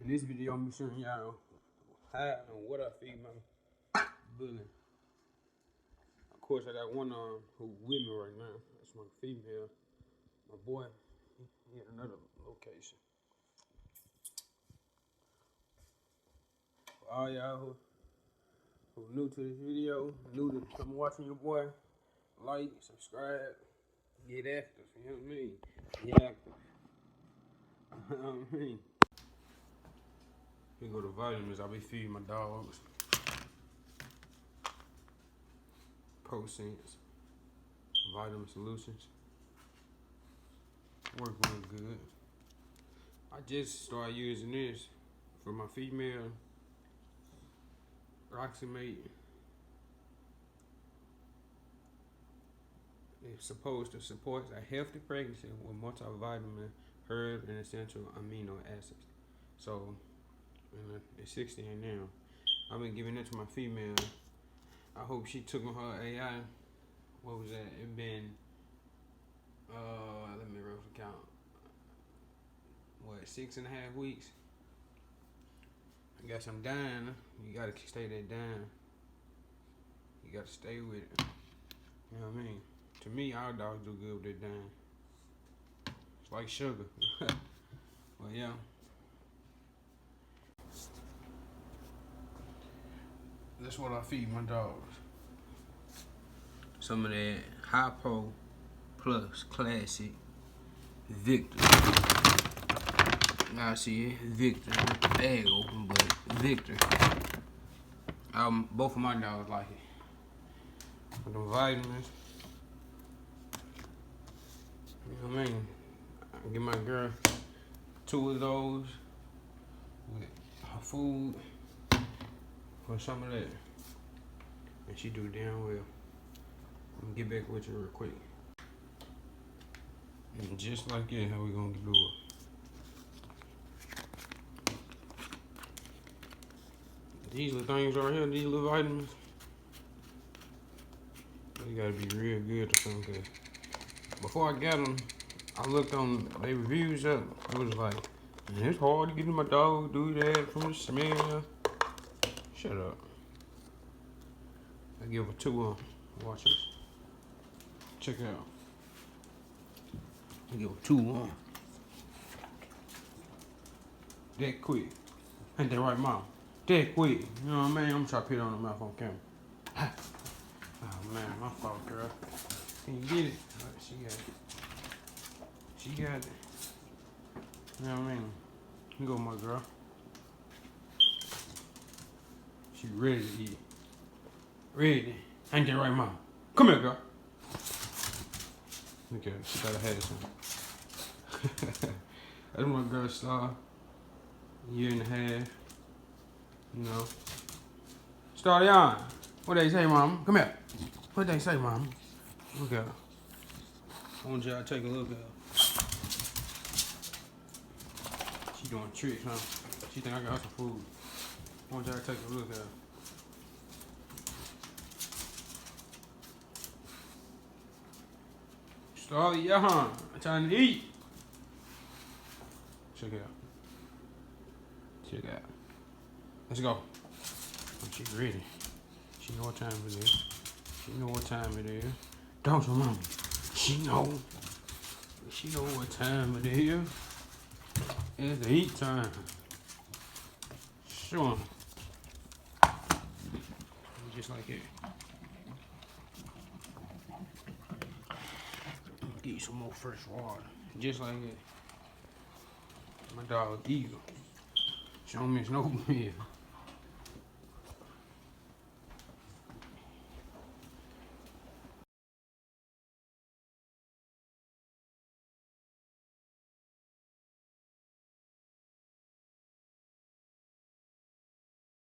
In this video, I'm showing y'all how and what I feed my bully. Of course, I got one who with me right now. That's my female. My boy, he at another location. For all y'all who new to this video, new to come watching your boy, like, subscribe, get active. You know what I mean? Get active. You know what I mean? Here go the vitamins I be feeding my dogs. Prosense, vitamin solutions. Work real good. I just started using this for my female. Oxymate. It's supposed to support a healthy pregnancy with multivitamin, herbs, and essential amino acids. So, it's 16 now. I've been giving it to my female. I hope she took on her AI. What was that? It been, let me roughly count. What, 6.5 weeks? I got some dying. You gotta stay that dying. You gotta stay with it. You know what I mean? To me, our dogs do good with that dying. It's like sugar. Well, yeah. That's what I feed my dogs. Some of that Hypo Plus Classic Victor. Now I see it, Victor. Bag open, but Victor. Both of my dogs like it. For the vitamins. You know what I mean? I give my girl 2 of those with her food. For some of that, and she do damn well. I'm gonna get back with you real quick. And just like that, how we gonna do it? These little things right here, these little vitamins, they gotta be real good or something. Cause before I got them, I looked on their reviews up. It was like, man, it's hard to get my dog to do that from the smell. Shut up. I give her 2 on. Watch this. Check it out. I give her 2 on. That quick. Ain't that right, Mom? That quick. You know what I mean? I'm trying to put it on the mouth on camera. Oh man, my fault, girl. Can you get it? Right, she got it. She got it. You know what I mean? Here go my girl. She ready to eat. Ready. Ain't that right, Mom? Come here, girl. Look at her. She gotta have some. That's my girl Star. 1.5 years. You know. Starry on. What they say, Mom? Come here. What they say, Mom? Look at her. I want y'all to take a look at her. She doing tricks, huh? She think I got her some food. I want y'all to take a look at her. Starly, yeah, huh? I'm trying to eat. Check it out. Check it out. Let's go. Oh, she's ready. She know what time it is. She know what time it is. Don't you, Mama? She know. She know what time it is. It's the eat time. Sure. Just like it. Get you some more fresh water. Just like it. My dog Eagle. She don't miss no meal.